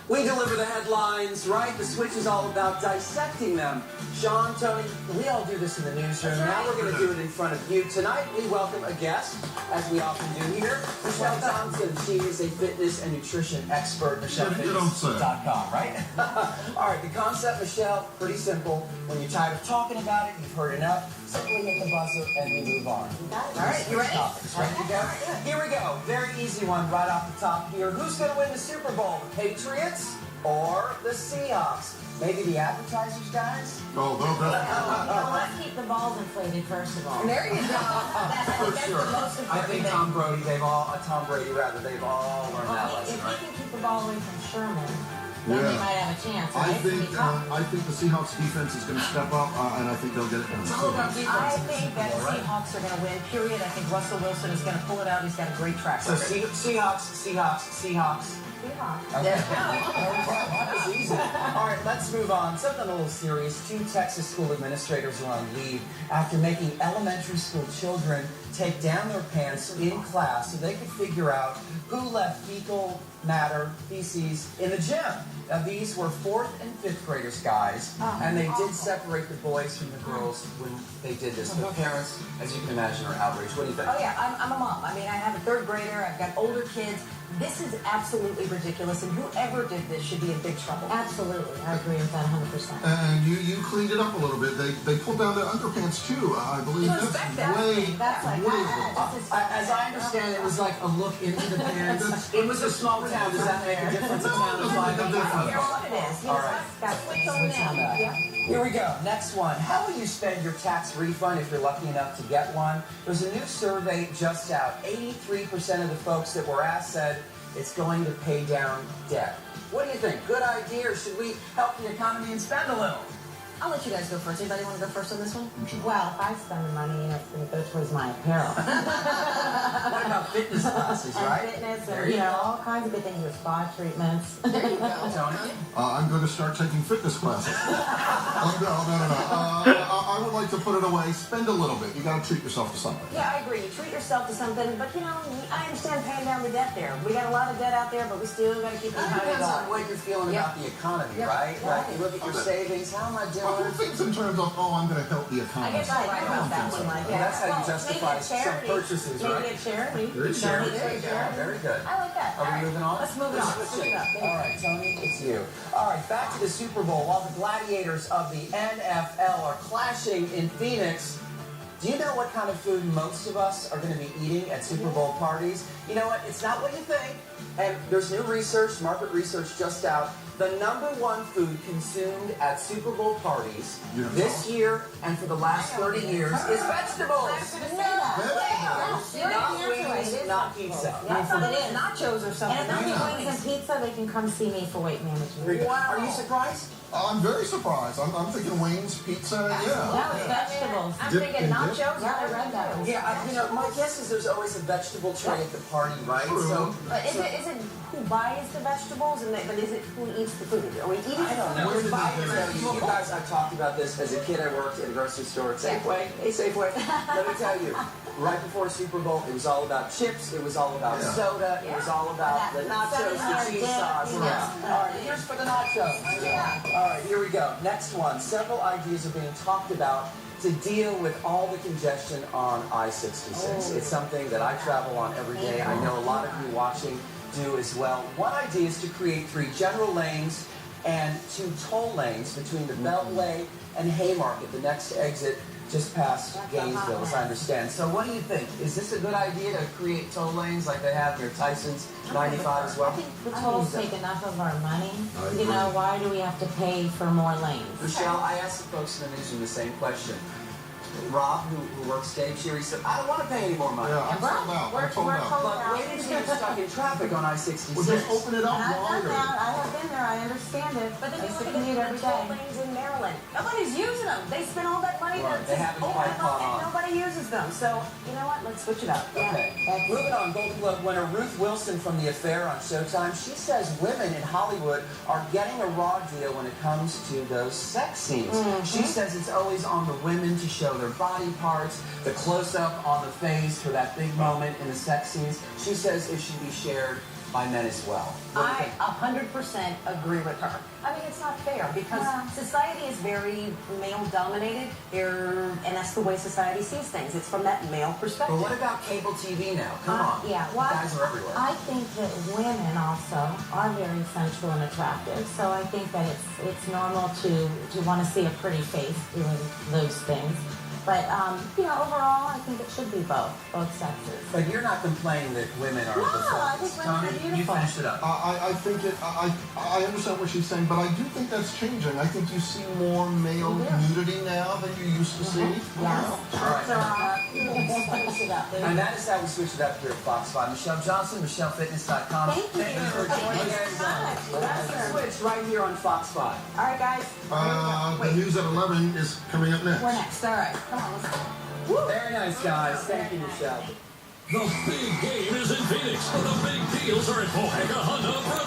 We deliver the headlines, right? The Switch is all about dissecting them. Sean, Tony, we all do this in the newsroom. Now we're going to do it in front of you. Tonight, we welcome a guest, as we often do here, Michelle Thompson. She is a fitness and nutrition expert, MichelleFitness.com, right? All right, the concept, Michelle, pretty simple. When you're tired of talking about it, you've heard enough, simply hit the buzzer and we move on. All right, you ready? Ready to go? Here we go. Very easy one right off the top here. Who's going to win the Super Bowl? The Patriots or the Seahawks? Maybe the advertisers, guys? No, Let's keep the balls inflated first of all. There you go. For sure. I think Tom Brady, they've all learned that lesson, If right? we can keep the ball away from Sherman, then we might have a chance. I think the Seahawks defense is going to step up, and I think they'll get it done. I think that the Seahawks are going to win, period. I think Russell Wilson is going to pull it out. He's got a great track So record. Seahawks. Okay. That was easy. All right, let's move on. Something a little serious. 2 Texas school administrators are on leave after making elementary school children take down their pants in class so they could figure out who left fecal matter, feces, in the gym. Now, these were 4th and 5th graders, guys, and they did separate the boys from the girls when they did this. The parents, as you can imagine, are outraged. What do you think? Oh yeah, I'm a mom. I mean, I have a 3rd grader. I've got older kids. This is absolutely ridiculous, and whoever did this should be in big trouble. Absolutely. I agree with that 100%. And you cleaned it up a little bit. They pulled down their underpants too. I believe You that's expect that. way, That's like, way As I understand it, was like a look into the pants. It was a small town. Does that make a difference? A town of I don't care what it is. All right. Switch on that. Yeah. Here we go. Next one. How will you spend your tax refund if you're lucky enough to get one? There's a new survey just out. 83% of the folks that were asked said it's going to pay down debt. What do you think? Good idea, or should we help the economy and spend a little? I'll let you guys go first. Anybody want to go first on this one? Well, if I spend the money, it's going to go towards my apparel. What about fitness classes, right? And fitness, There and, you go. all kinds of good things with spa treatments. There you go. Tony? I'm going to start taking fitness classes. No. I would like to put it away. Spend a little bit. You got to treat yourself to something. Yeah, I agree. You treat yourself to something, but I understand paying down the debt there. We got a lot of debt out there, but we still got to keep the It economy depends on going. what you're feeling about the economy, right? Like, you look at your savings. How am I doing? Who thinks in terms of, I'm going to help the I economy? guess you're right about that one. Like, yeah. That's how you justify some purchases, right? Maybe a charity. Very charity. There you go. Very good. I like that. Are we All right. moving on? Let's move it on. Switch Switch it up. All right, Tony, it's you. All right, back to the Super Bowl. While the gladiators of the NFL are clashing in Phoenix, do you know what kind of food most of us are going to be eating at Super Bowl parties? You know what? It's not what you think. And there's new research, market research just out. The #1 food consumed at Super Bowl parties this year and for the last 30 years is vegetables. Not wings, not pizza. I thought it is nachos or something. And if they need wings and pizza, they can come see me for weight management. Wow. Are you surprised? I'm very surprised. I'm thinking wings, pizza, No, it's vegetables. I'm Dip thinking and nachos. dip? Yeah, I read that. Yeah, my guess is there's always a vegetable tray at the party, right? True. So, But is it who buys the vegetables, but is it who eats the food? Are we eating I don't know. Where did I they can get tell it? you guys, I've talked about this as a kid. I worked at a grocery store at Safeway. Hey, Safeway. Let me tell you, right before Super Bowl, it was all about chips. It was all about soda. It was all about the nachos, the cheese sauce. Yeah. All right, here's for the nachos. Yeah. All right, here we go. Next one. Several ideas are being talked about to deal with all the congestion on I-66. It's something that I travel on every day. I know a lot of you watching do as well. One idea is to create 3 general lanes and 2 toll lanes between the Beltway and Haymarket, the next exit just past Gainesville, as I understand. So what do you think? Is this a good idea to create toll lanes like they have near Tyson's 95 as well? I think the tolls take enough of our money. I You agree. know, why do we have to pay for more lanes? Michelle, I asked the folks in the newsroom the same question. Rob, who works stage here, he said, I don't want to pay any more money. Yeah, I'm told out. I'm told out. But wait until you're stuck in traffic on I-66. Well, just open it up And I've done longer. that. I have been there. I understand it. But then I you used look to at commute the every toll day. lanes in Maryland. Nobody's using them. They spend all that money Right, to they haven't open quite them caught up, on. and nobody uses them. So, you know what? Let's switch it up. Okay. Moving on, Golden Globe winner Ruth Wilson from The Affair on Showtime. She says women in Hollywood are getting a raw deal when it comes to those sex scenes. She says it's always on the women to show their body parts, the close-up on the face for that big moment in the sex scenes. She says it should be shared by men as well. I 100% agree with her. I mean, it's not fair because society is very male-dominated, and that's the way society sees things. It's from that male perspective. But what about cable TV now? Come on. Yeah, well, guys are everywhere. I think that women also are very sensual and attractive, so I think that it's normal to want to see a pretty face doing those things. But, overall, I think it should be both sexes. But you're not complaining that women are No, the I think women are Tony, you beautiful. finished it up. I think I understand what she's saying, but I do think that's changing. I think you see more male nudity now than you used to see. Yes. And that is how we switch it up here at Fox 5. Michelle Johnson, MichelleFitness.com. Thank you. for joining us. That's the switch right here on Fox 5. All right, guys. The news at 11 is coming up next. We're next. All right. Come on, let's go. Very nice, guys. Thank you, Michelle. The big game is in Phoenix. The big deals are at Bohega Honda Brothers.